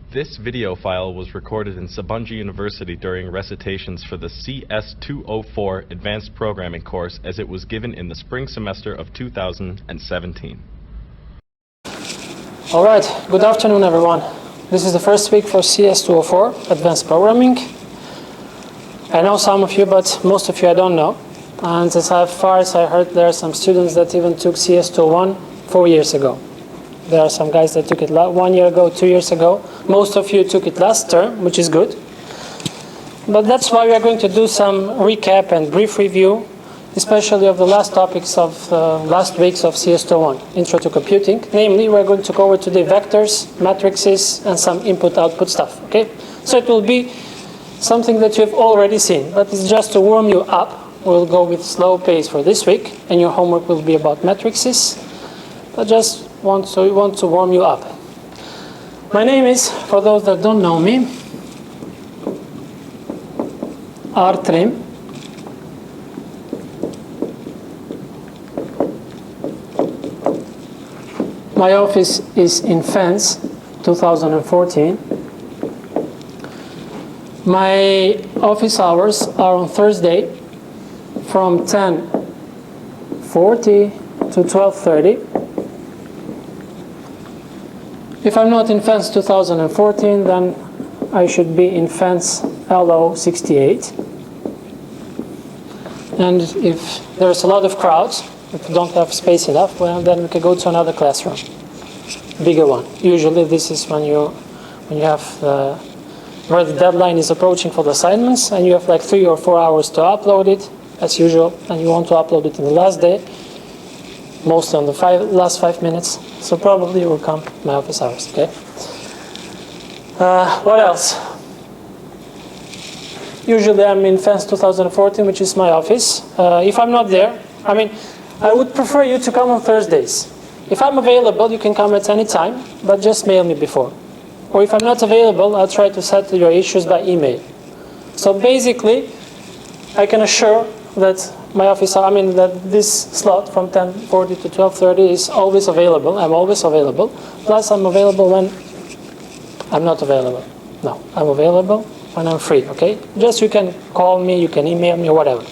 This video file was recorded in Sabunji University during recitations for the CS204 Advanced Programming course as it was given in the spring semester of 2017. Alright, good afternoon everyone. This is the first week for CS204 Advanced Programming. I know some of you, but most of you I don't know. And as far as I heard, there are some students that even took CS201 4 years ago. There are some guys that took it 1 year ago, 2 years ago. Most of you took it last term, which is good. But that's why we are going to do some recap and brief review, especially of the last topics of last weeks of CS201, Intro to Computing. Namely, we're going to cover today vectors, matrices, and some input-output stuff. Okay? So it will be something that you've already seen, but it's just to warm you up. We'll go with slow pace for this week, and your homework will be about matrices. But just want to warm you up. My name is, for those that don't know me, Artrim. My office is in Fens, 2014. My office hours are on Thursday from 10:40 to 12:30. If I'm not in Fens 2014, then I should be in Fens LO 68. And if there's a lot of crowds, if you don't have space enough, well, then we can go to another classroom, bigger one. Usually this is when you have where the deadline is approaching for the assignments, and you have like 3 or 4 hours to upload it, as usual, and you want to upload it in the last day, mostly on the last 5 minutes. So probably you will come to my office hours, okay? What else? Usually I'm in Fens 2014, which is my office. If I'm not there, I would prefer you to come on Thursdays. If I'm available, you can come at any time, but just mail me before. Or if I'm not available, I'll try to settle your issues by email. So basically, I can assure that my office, that this slot from 10:40 to 12:30 is always available. I'm always available. Plus, I'm available when I'm not available. No, I'm available when I'm free, okay? Just you can call me, you can email me, or whatever.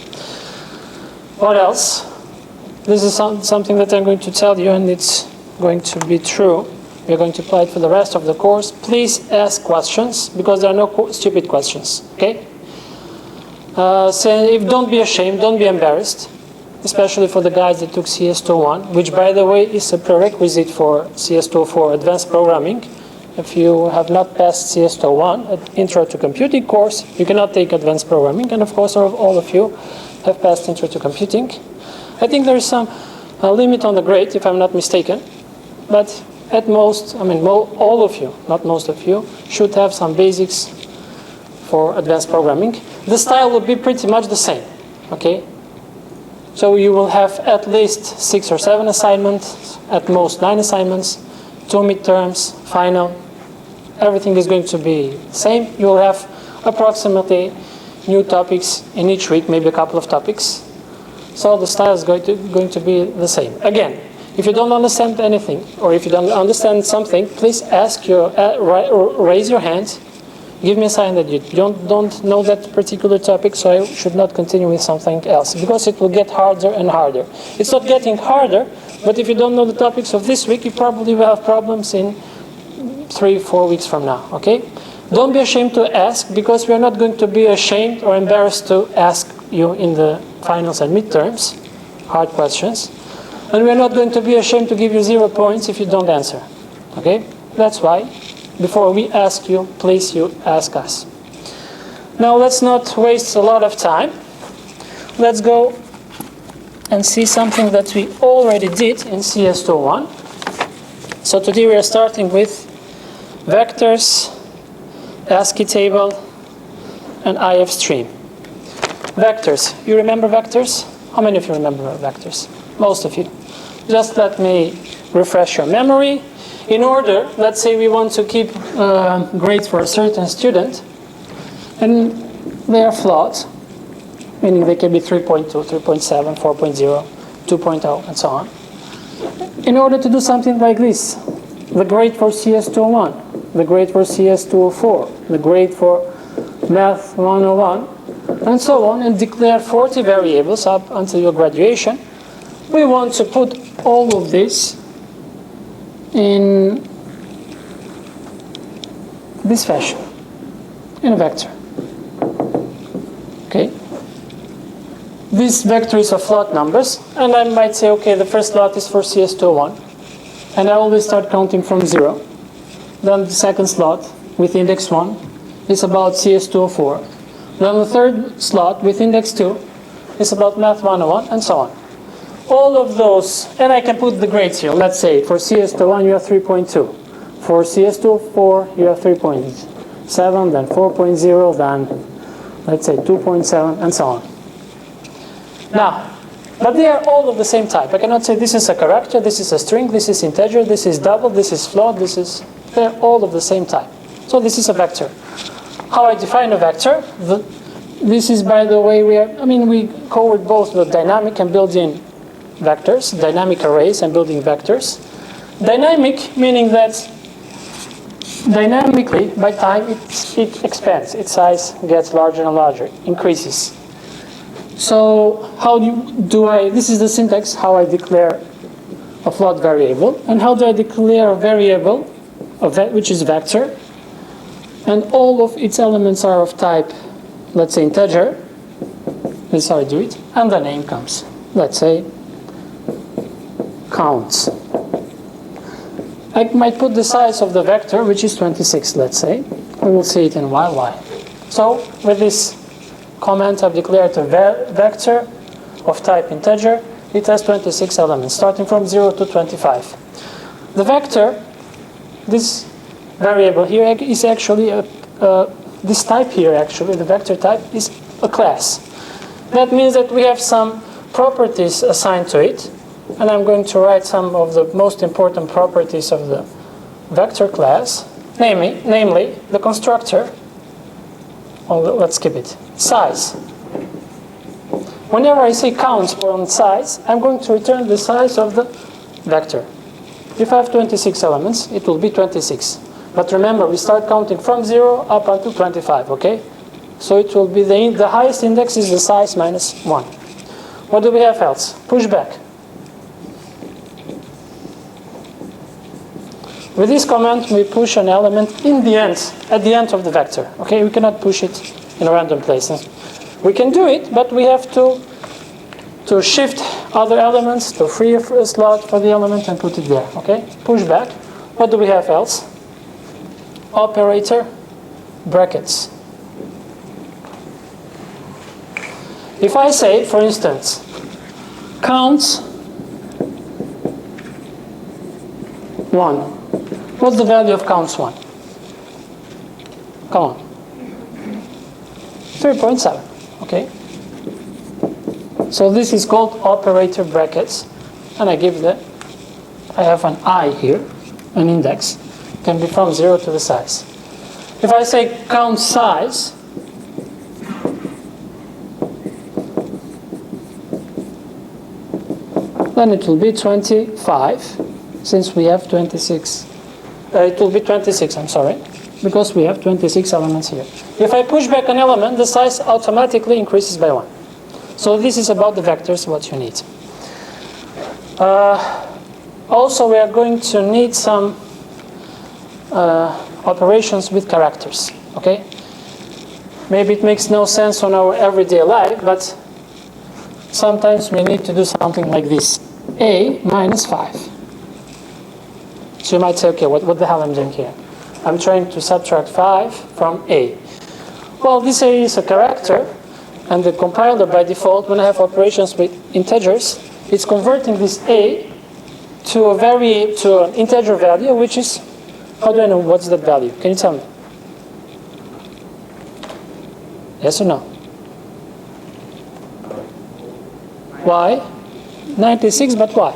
What else? This is something that I'm going to tell you, and it's going to be true. We're going to apply it for the rest of the course. Please ask questions, because there are no stupid questions, okay? Don't be ashamed, don't be embarrassed, especially for the guys that took CS201, which, by the way, is a prerequisite for CS204 Advanced Programming. If you have not passed CS201, an Intro to Computing course, you cannot take Advanced Programming, and of course all of you have passed Intro to Computing. I think there is some limit on the grade, if I'm not mistaken, but at most, all of you, not most of you, should have some basics for Advanced Programming. The style will be pretty much the same, okay? So you will have at least 6 or 7 assignments, at most 9 assignments, 2 midterms, final. Everything is going to be the same. You will have approximately new topics in each week, maybe a couple of topics. So the style is going to be the same. Again, if you don't understand anything, or if you don't understand something, please raise your hand. Give me a sign that you don't know that particular topic, so I should not continue with something else, because it will get harder and harder. It's not getting harder, but if you don't know the topics of this week, you probably will have problems in 3-4 weeks from now, okay? Don't be ashamed to ask, because we are not going to be ashamed or embarrassed to ask you in the finals and midterms, hard questions. And we are not going to be ashamed to give you 0 points if you don't answer, okay? That's why, before we ask you, please you ask us. Now let's not waste a lot of time. Let's go and see something that we already did in CS201. So today we are starting with vectors, Ascii Table, and IF stream. Vectors. You remember vectors? How many of you remember vectors? Most of you. Just let me refresh your memory. In order, let's say we want to keep grades for a certain student, and they are flawed, meaning they can be 3.2, 3.7, 4.0, 2.0, and so on. In order to do something like this, the grade for CS201 the grade for CS204, the grade for Math 101, and so on, and declare 40 variables up until your graduation. We want to put all of this in this fashion, in a vector. Okay? This vector is of float numbers, and I might say, okay, the first slot is for CS201, and I always start counting from 0. Then the second slot with index 1 is about CS204. Then the third slot with index 2 is about Math 101, and so on. All of those, and I can put the grades here. Let's say for CS201 you have 3.2. For CS204 you have 3.7, then 4.0, then let's say 2.7, and so on. Now, but they are all of the same type. I cannot say this is a character, this is a string, this is integer, this is double, this is float, they're all of the same type. So this is a vector. How I define a vector? This is, by the way, we covered both the dynamic and built-in vectors, dynamic arrays and built-in vectors. Dynamic, meaning that dynamically, by time, it expands. Its size gets larger and larger, increases. So how this is the syntax, how I declare a float variable. And how do I declare a variable, which is vector, and all of its elements are of type, let's say, integer. This is how I do it. And the name comes. Let's say, counts. I might put the size of the vector, which is 26, let's say. We will see it in a while why. So with this comment, I've declared a vector of type integer. It has 26 elements, starting from 0 to 25. The vector, this variable here is actually this type here, actually, the vector type, is a class. That means that we have some properties assigned to it, and I'm going to write some of the most important properties of the vector class, namely the constructor. Oh, let's skip it. Size. Whenever I say counts on size, I'm going to return the size of the vector. If I have 26 elements, it will be 26. But remember, we start counting from 0 up until 25, okay? So it will be the highest index is the size minus 1. What do we have else? Push back. With this command, we push an element at the end of the vector. Okay, we cannot push it in a random place. We can do it, but we have to shift other elements, to free a slot for the element and put it there. Okay, push back. What do we have else? Operator, brackets. If I say, for instance, counts 1. What's the value of counts 1? Come on. 3.7. Okay. So this is called operator brackets, and I have an I here, an index. It can be from 0 to the size. If I say count size, then it will be 25, since we have 26. It will be 26, I'm sorry, because we have 26 elements here. If I push back an element, the size automatically increases by 1. So this is about the vectors, what you need. Also, we are going to need some operations with characters, okay? Maybe it makes no sense on our everyday life, but sometimes we need to do something like this. A minus 5. So you might say, okay, what the hell am I doing here? I'm trying to subtract 5 from A. Well, this A is a character, and the compiler by default, when I have operations with integers, it's converting this A to an integer value, which is, how do I know what's that value? Can you tell me? Yes or no? Why? 96, but why?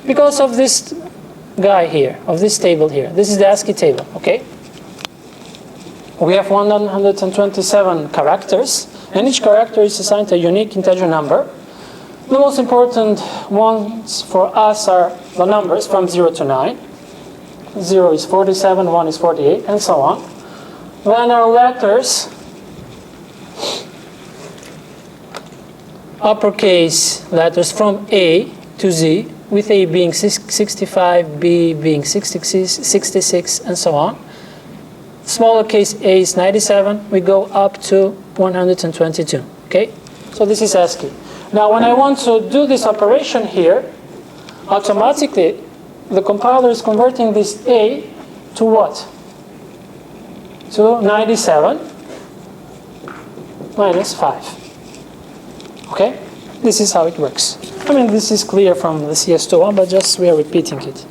Because of this guy here, of this table here. This is the Ascii table, okay? We have 127 characters, and each character is assigned a unique integer number. The most important ones for us are the numbers from 0 to 9. 0 is 47, 1 is 48, and so on. Then our letters, uppercase letters from A to Z, with A being 65, B being 66, and so on. Smaller case A is 97, we go up to 122, okay? So this is ASCII. Now when I want to do this operation here, automatically the compiler is converting this A to what? To 97 minus 5. Okay? This is how it works. I mean, this is clear from the CS201, but just we are repeating it.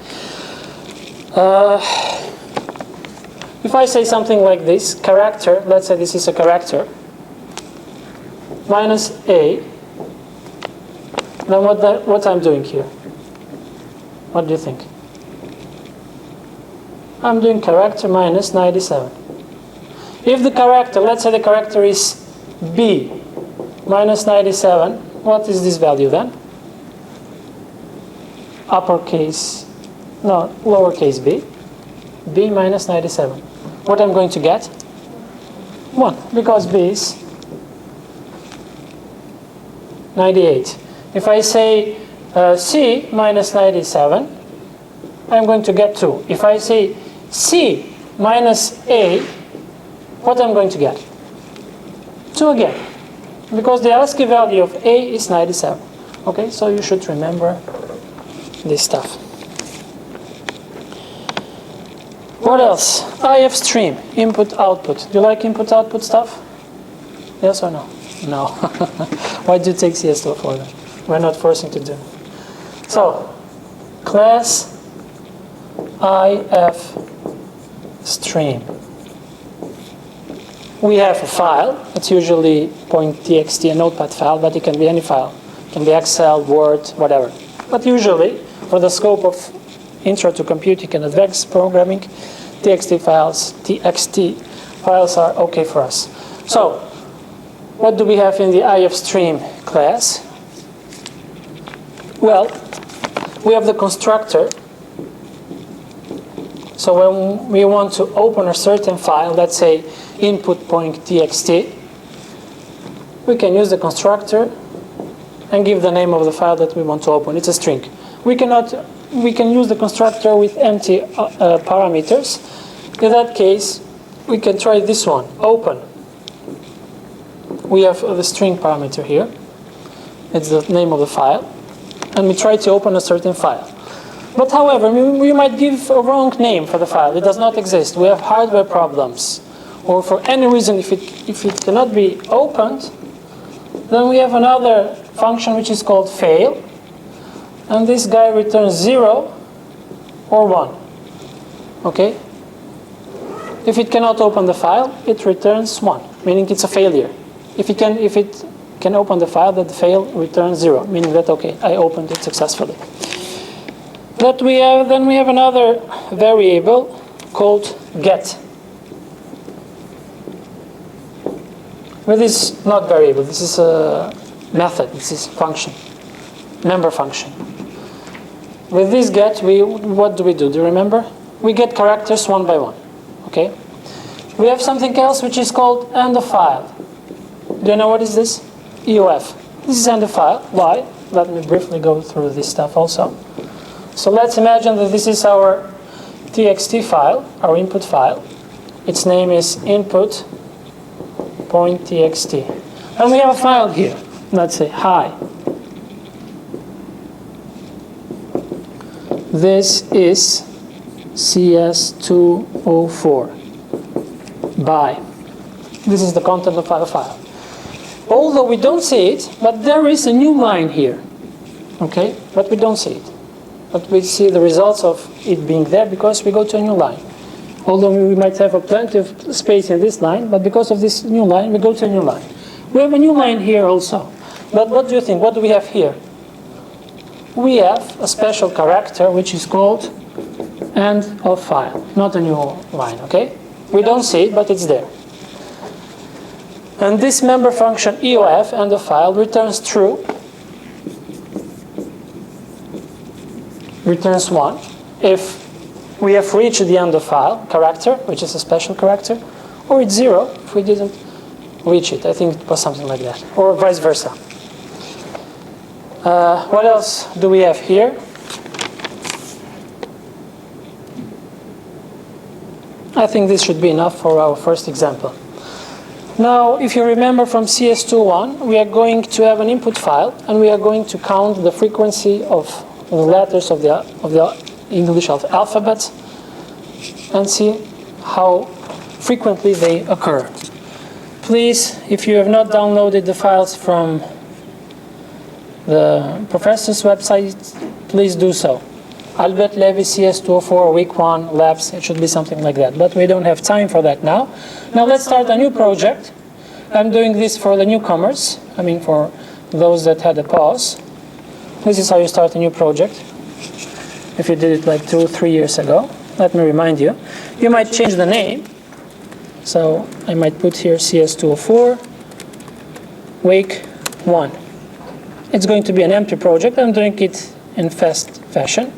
If I say something like this, character, let's say this is a character, minus A, then what I'm doing here? What do you think? I'm doing character minus 97. If the character, let's say the character is B minus 97, what is this value then? Uppercase, no, lowercase b, b minus 97. What I'm going to get? 1, because b is 98. If I say C minus 97, I'm going to get 2. If I say C minus A, what I'm going to get? 2 again, because the ASCII value of A is 97. Okay, so you should remember this stuff. What else? IF stream, input output. Do you like input output stuff? Yes or no? No. Why do you take CS204 then? We're not forcing to do. So, class IF stream. We have a file. It's usually .txt, a notepad file, but it can be any file. It can be Excel, Word, whatever. But usually, for the scope of Intro to Computing and Advanced Programming, TXT files are okay for us. So, what do we have in the IF stream class? Well, we have the constructor. So when we want to open a certain file, let's say input.txt, we can use the constructor and give the name of the file that we want to open. It's a string. We can use the constructor with empty parameters. In that case, we can try this one, open. We have the string parameter here. It's the name of the file. And we try to open a certain file. But however, we might give a wrong name for the file. It does not exist. We have hardware problems. Or for any reason, if it cannot be opened, then we have another function which is called fail. And this guy returns 0 or 1. Okay? If it cannot open the file, it returns 1, meaning it's a failure. If it can open the file, that the fail returns 0, meaning that, okay, I opened it successfully. Then we have another variable called get. Well, this is not variable. This is a method. This is function, member function. With this get, what do? Do you remember? We get characters one by one. Okay. We have something else which is called end of file. Do you know what is this? EOF. This is end of file. Why? Let me briefly go through this stuff also. So let's imagine that this is our txt file, our input file. Its name is input.txt. And we have a file here. Let's say, hi. This is CS204. Bye. This is the content of our file. Although we don't see it, but there is a new line here. Okay? But we don't see it. But we see the results of it being there because we go to a new line. Although we might have plenty of space in this line, but because of this new line, we go to a new line. We have a new line here also. But what do you think? What do we have here? We have a special character which is called end of file, not a new line, okay? We don't see it, but it's there. And this member function EOF, end of file, returns true, returns 1, if we have reached the end of file character, which is a special character, or it's 0 if we didn't reach it. I think it was something like that, or vice versa. What else do we have here? I think this should be enough for our first example. Now, if you remember from CS201, we are going to have an input file, and we are going to count the frequency of the letters of the English alphabet and see how frequently they occur. Please, if you have not downloaded the files from the professor's website, please do so. Albert Levy, CS204, week 1, labs, it should be something like that. But we don't have time for that now. Now let's start a new project. I'm doing this for the newcomers, I mean for those that had a pause. This is how you start a new project. If you did it like 2 or 3 years ago, let me remind you. You might change the name. So I might put here CS204, week 1. It's going to be an empty project. I'm doing it in fast fashion.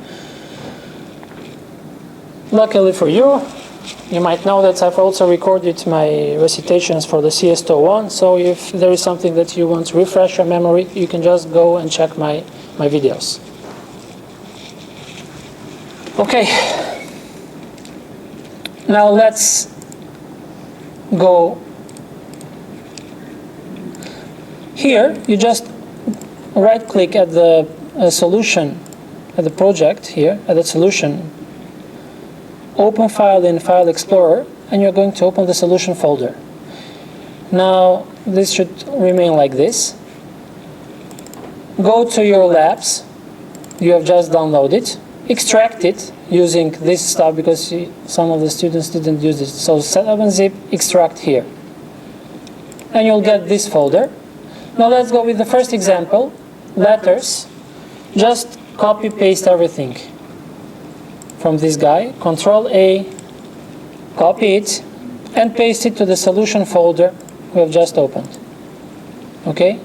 Luckily for you, you might know that I've also recorded my recitations for the CS201, so if there is something that you want to refresh your memory, you can just go and check my videos. Okay, now let's go here. You just right-click at the solution, at the project here, at the solution, open file in File Explorer, and you're going to open the solution folder. Now, this should remain like this. Go to your labs you have just downloaded, extract it using this stuff because some of the students didn't use it. So 7-zip, extract here. And you'll get this folder. Now let's go with the first example, letters. Just copy-paste everything from this guy, Control-A, copy it, and paste it to the solution folder we have just opened. Okay?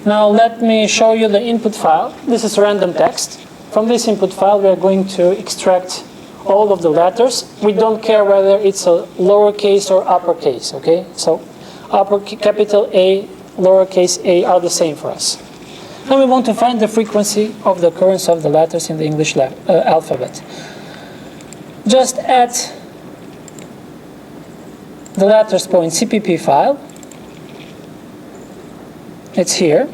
Now let me show you the input file. This is random text. From this input file we are going to extract all of the letters. We don't care whether it's a lowercase or uppercase, okay? So capital A, lowercase a are the same for us. And we want to find the frequency of the occurrence of the letters in the English alphabet. Just add the letters.cpp file. It's here.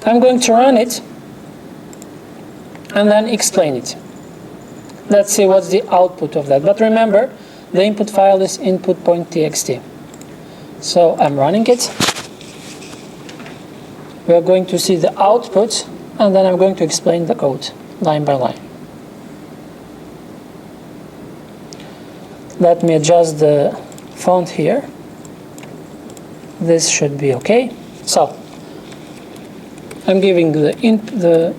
I'm going to run it and then explain it. Let's see what's the output of that. But remember, the input file is input.txt. So I'm running it. We are going to see the output, and then I'm going to explain the code line by line. Let me adjust the font here. This should be okay. So I'm giving the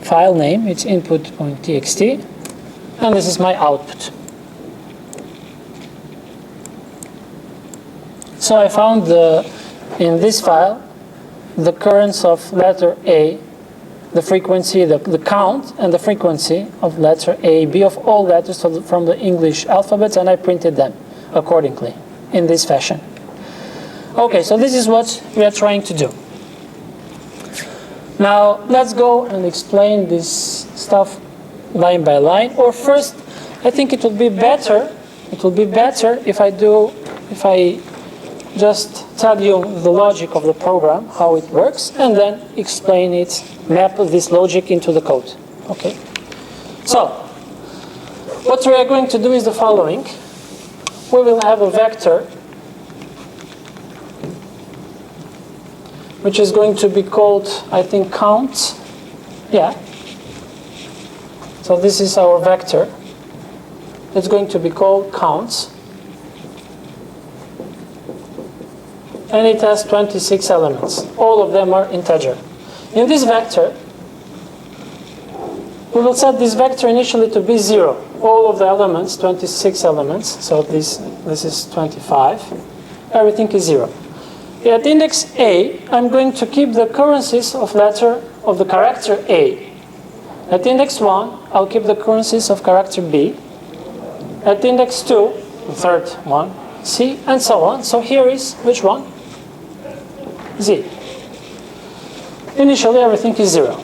file name, it's input.txt, and this is my output. So I found in this file the occurrence of letter A, the frequency, the count and the frequency of letter A, B of all letters from the English alphabet, and I printed them accordingly in this fashion. Okay, so this is what we are trying to do. Now let's go and explain this stuff line by line. Or first, I think it would be better if I just tell you the logic of the program, how it works, and then explain it, map this logic into the code. Okay. So what we are going to do is the following. We will have a vector which is going to be called, I think, count. Yeah. So this is our vector. It's going to be called counts. And it has 26 elements. All of them are integer. In this vector, we will set this vector initially to be 0. All of the elements, 26 elements, so this is 25. Everything is 0. At index A, I'm going to keep the occurrences of the character A. At index 1, I'll keep the currencies of character B. At index 2, the third one, C, and so on. So here is which one? Z. Initially, everything is 0.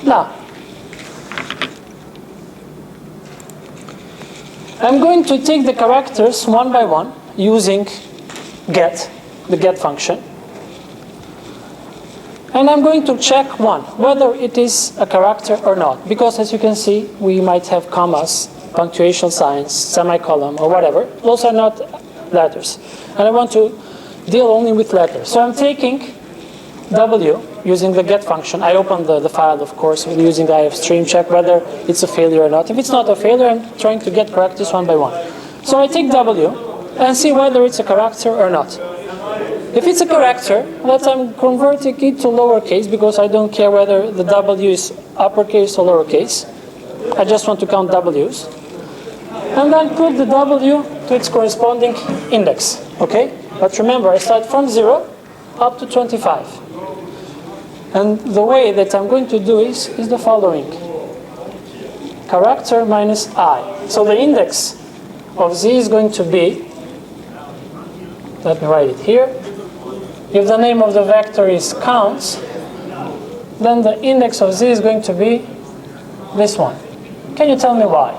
Now, I'm going to take the characters one by one using get, the get function. And I'm going to check one, whether it is a character or not. Because as you can see, we might have commas, punctuation signs, semicolon, or whatever. Those are not letters. And I want to deal only with letters. So I'm taking W using the get function. I open the file, of course, using the ifstream, check whether it's a failure or not. If it's not a failure, I'm trying to get characters one by one. So I take W and see whether it's a character or not. If it's a character, I'm converting it to lowercase because I don't care whether the W is uppercase or lowercase. I just want to count W's. And then put the W to its corresponding index. Okay? But remember, I start from 0 up to 25. And the way that I'm going to do is the following. Character minus I. So the index of Z is going to be, let me write it here. If the name of the vector is counts, then the index of Z is going to be this one. Can you tell me why?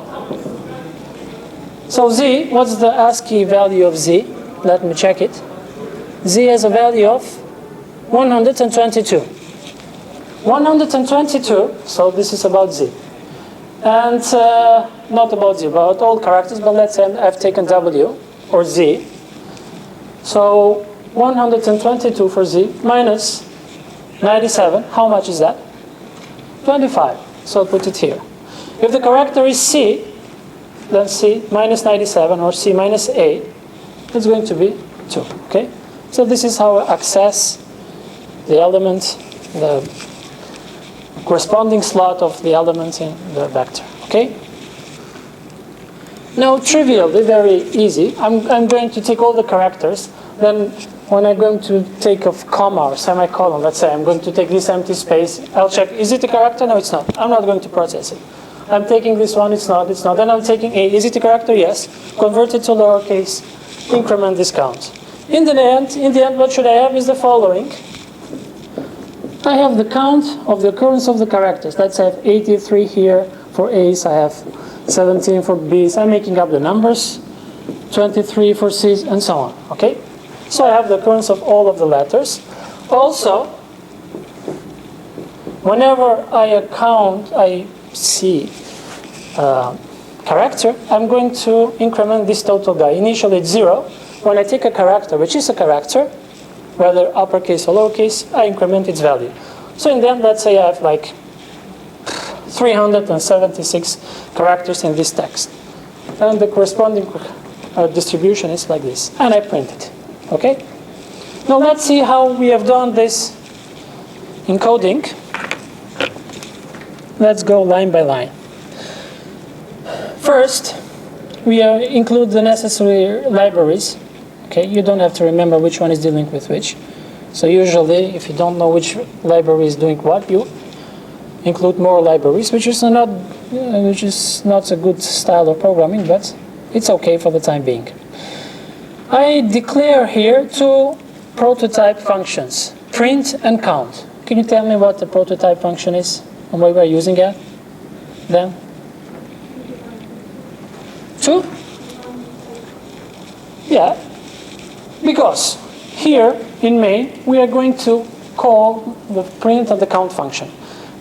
So Z, what's the ASCII value of Z? Let me check it. Z has a value of 122. 122, so this is about Z. And not about Z, about all characters, but let's say I've taken W, or Z. So 122 for Z minus 97, how much is that? 25, so I'll put it here. If the character is C, then C minus 97, or C minus A, it's going to be 2, okay? So this is how I access the element, the corresponding slot of the element in the vector, okay? Now, trivially, very easy, I'm going to take all the characters, then when I'm going to take a comma or semicolon, let's say I'm going to take this empty space, I'll check, is it a character? No, it's not. I'm not going to process it. I'm taking this one, it's not. Then I'm taking A, is it a character? Yes. Convert it to lowercase, increment this count. In the end, what should I have is the following. I have the count of the occurrence of the characters. Let's have 83 here for A's, I have 17 for B's. I'm making up the numbers, 23 for C's, and so on, okay? So I have the occurrence of all of the letters. Also, whenever I see character, I'm going to increment this total guy. Initially it's 0. When I take a character, which is a character, whether uppercase or lowercase, I increment its value. So in the end, let's say I have like 376 characters in this text. And the corresponding distribution is like this. And I print it. Okay? Now let's see how we have done this encoding. Let's go line by line. First, we include the necessary libraries. Okay, you don't have to remember which one is dealing with which. So usually, if you don't know which library is doing what, you include more libraries, which is not a good style of programming, but it's okay for the time being. I declare here two prototype functions, print and count. Can you tell me what the prototype function is and why we're using it then? 2? Yeah, because here in main we are going to call the print and the count function.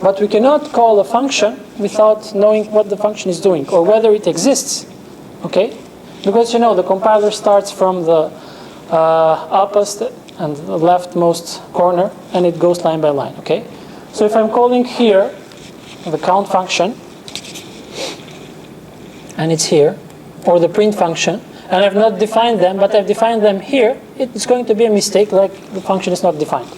But we cannot call a function without knowing what the function is doing or whether it exists. Okay? Because you know the compiler starts from the uppermost and the leftmost corner and it goes line by line. Okay? So if I'm calling here the count function and it's here, or the print function, and I've not defined them, but I've defined them here, it's going to be a mistake, like the function is not defined.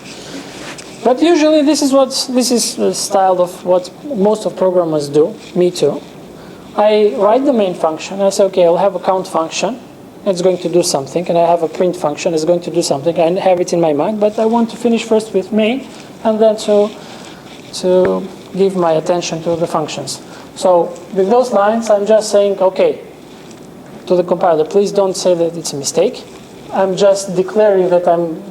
But usually this is the style of what most of programmers do, me too. I write the main function, I say, okay, I'll have a count function, it's going to do something, and I have a print function, it's going to do something, I have it in my mind, but I want to finish first with main, and then to give my attention to the functions. So with those lines, I'm just saying, okay, to the compiler, please don't say that it's a mistake. I'm just declaring that I'm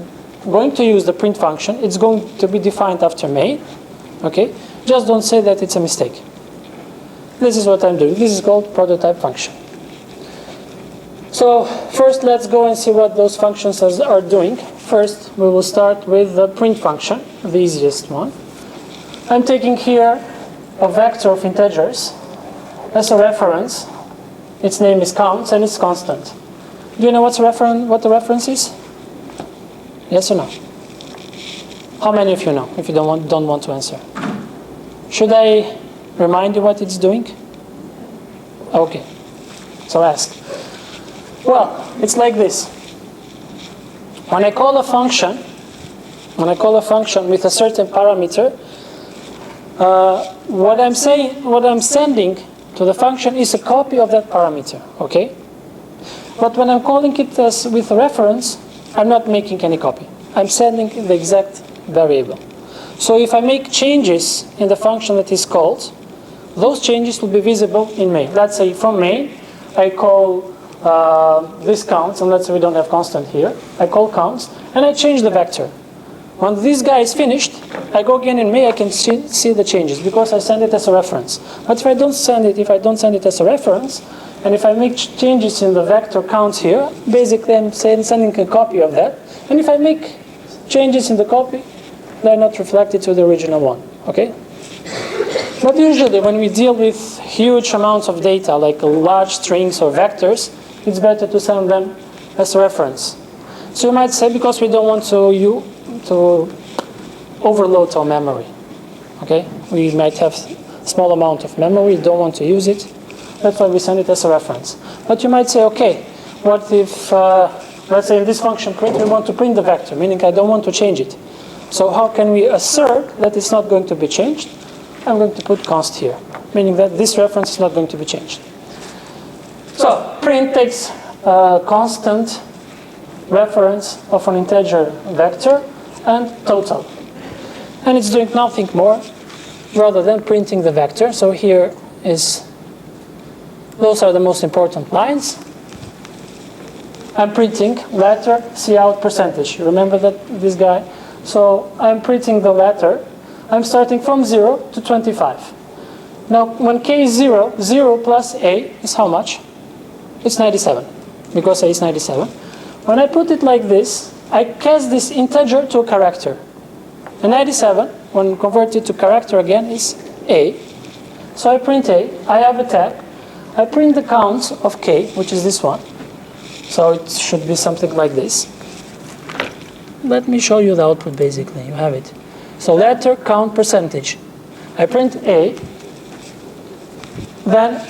going to use the print function. It's going to be defined after main. Okay? Just don't say that it's a mistake. This is what I'm doing. This is called prototype function. So first, let's go and see what those functions are doing. First, we will start with the print function, the easiest one. I'm taking here a vector of integers as a reference. Its name is counts, and it's constant. Do you know what the reference is? Yes or no? How many of you know, if you don't want to answer? Should I remind you what it's doing? Okay. So ask. Well, it's like this. When I call a function with a certain parameter, what I'm sending to the function is a copy of that parameter, okay? But when I'm calling it with a reference, I'm not making any copy. I'm sending the exact variable. So if I make changes in the function that is called, those changes will be visible in main. Let's say from main, I call this counts, and let's say we don't have constant here. I call counts, and I change the vector. When this guy is finished, I go again in main, I can see the changes because I send it as a reference. But if I don't send it as a reference, and if I make changes in the vector counts here, basically I'm sending a copy of that. And if I make changes in the copy, they're not reflected to the original one. Okay? But usually when we deal with huge amounts of data, like large strings or vectors, it's better to send them as a reference. So you might say, because we don't want to overload our memory. Okay? We might have a small amount of memory, don't want to use it. That's why we send it as a reference. But you might say, okay, what if, let's say in this function print, we want to print the vector, meaning I don't want to change it. So how can we assert that it's not going to be changed? I'm going to put const here, meaning that this reference is not going to be changed. So print takes a constant reference of an integer vector and total. And it's doing nothing more rather than printing the vector. So here is, those are the most important lines. I'm printing letter cout percentage. You remember that this guy? So I'm printing the letter. I'm starting from 0 to 25. Now, when k is 0, 0 plus a is how much? It's 97, because a is 97. When I put it like this, I cast this integer to a character. And 97, when converted to character again, is a. So I print a. I have a tag. I print the count of k, which is this one. So it should be something like this. Let me show you the output, basically. You have it. So letter count percentage. I print a. Then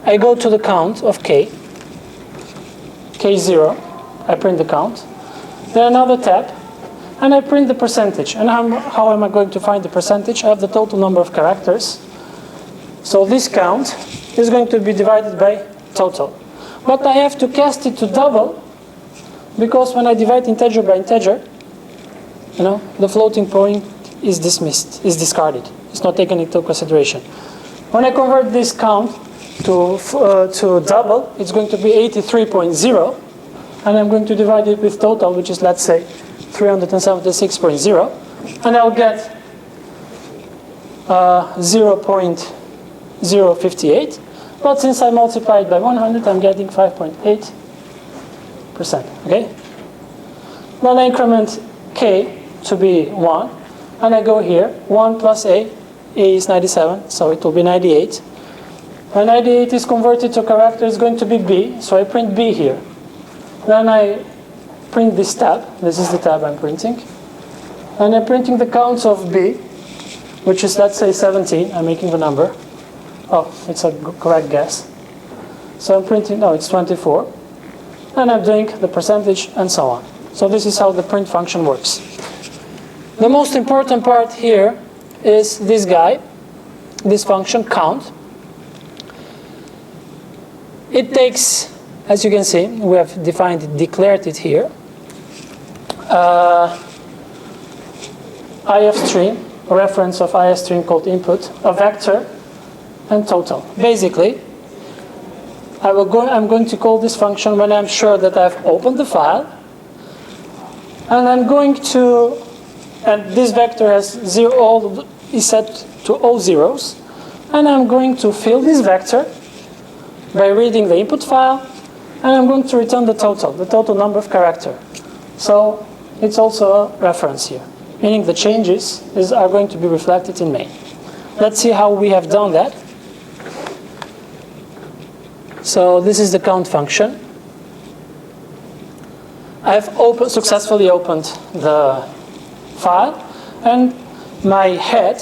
I go to the count of k. K0. I print the count. Then another tab. And I print the percentage. And how am I going to find the percentage? I have the total number of characters. So this count is going to be divided by total. But I have to cast it to double, because when I divide integer by integer, the floating point is dismissed, is discarded. It's not taken into consideration. When I convert this count to double, it's going to be 83.0, and I'm going to divide it with total, which is, let's say, 376.0, and I'll get 0.058. But since I multiplied by 100, I'm getting 5.8%. Okay? Then I increment k to be 1, and I go here. 1 plus a is 97, so it will be 98. When 98 is converted to character, it's going to be b, so I print b here. Then I print this tab. This is the tab I'm printing. And I'm printing the counts of b, which is, let's say, 17. I'm making the number. Oh, it's a correct guess. So I'm printing, no, it's 24. And I'm doing the percentage and so on. So this is how the print function works. The most important part here is this guy, this function count. It takes, as you can see, we have defined it, declared it here. IF stream, a reference of IF stream called input, a vector, and total. Basically, I'm going to call this function when I'm sure that I've opened the file, and I'm going to, and this vector has is set to all zeros, and I'm going to fill this vector by reading the input file, and I'm going to return the total number of characters. So it's also a reference here, meaning the changes are going to be reflected in main. Let's see how we have done that. So this is the count function. I've successfully opened the file, and my head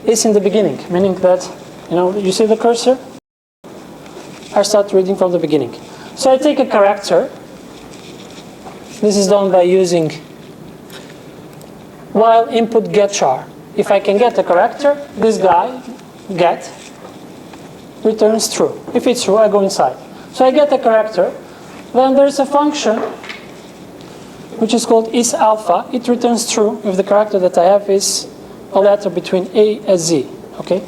is in the beginning, meaning that, you see the cursor? I start reading from the beginning. So I take a character. This is done by using while input get char. If I can get a character, this guy, get, returns true. If it's true, I go inside. So I get a character. Then there's a function which is called isalpha. It returns true if the character that I have is a letter between A and Z. Okay?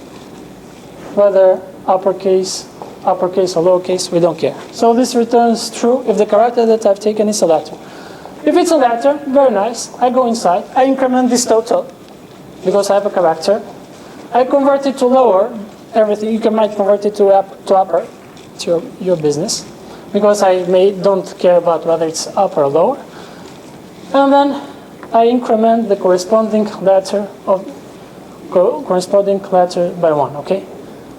Whether uppercase or lowercase, we don't care. So this returns true if the character that I've taken is a letter. If it's a letter, very nice. I go inside. I increment this total because I have a character. I convert it to lower. Everything you might convert it to upper. It's your business, because I don't care about whether it's upper or lower. And then I increment the corresponding letter by 1. Okay,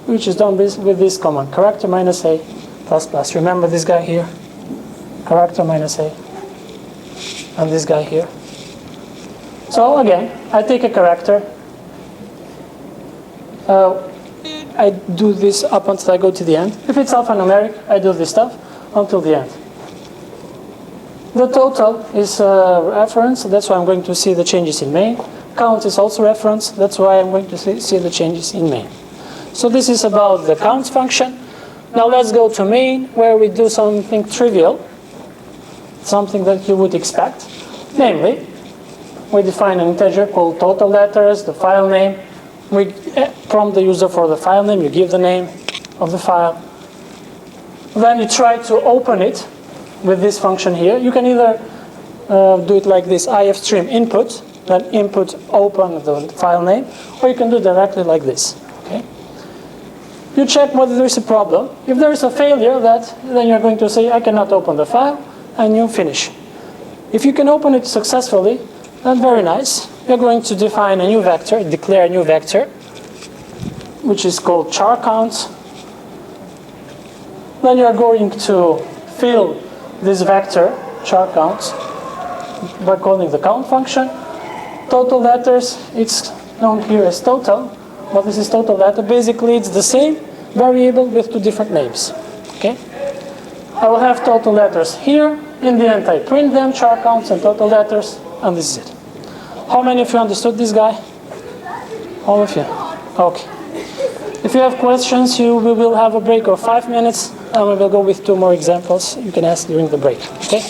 which is done with this command: character minus a plus plus. Remember this guy here, character minus a, and this guy here. So again, I take a character. I do this up until I go to the end. If it's alphanumeric, I do this stuff until the end. The total is a reference, that's why I'm going to see the changes in main. Count is also reference, that's why I'm going to see the changes in main. So this is about the count function. Now let's go to main, where we do something trivial, something that you would expect. Namely, we define an integer called total letters, the file name. We prompt the user for the file name, you give the name of the file. Then you try to open it with this function here. You can either do it like this, if stream input, then input open the file name, or you can do it directly like this. Okay? You check whether there is a problem. If there is a failure, then you're going to say, I cannot open the file, and you finish. If you can open it successfully, then very nice. You're going to define a new vector, declare a new vector, which is called char count. Then you're going to fill this vector, char count, by calling the count function. Total letters, it's known here as total. But this is total letter. Basically, it's the same variable with two different names. Okay? I will have total letters here. In the end, I print them, char counts and total letters, and this is it. How many of you understood this guy? All of you? Okay. If you have questions, we will have a break of 5 minutes, and we will go with 2 more examples you can ask during the break. Okay?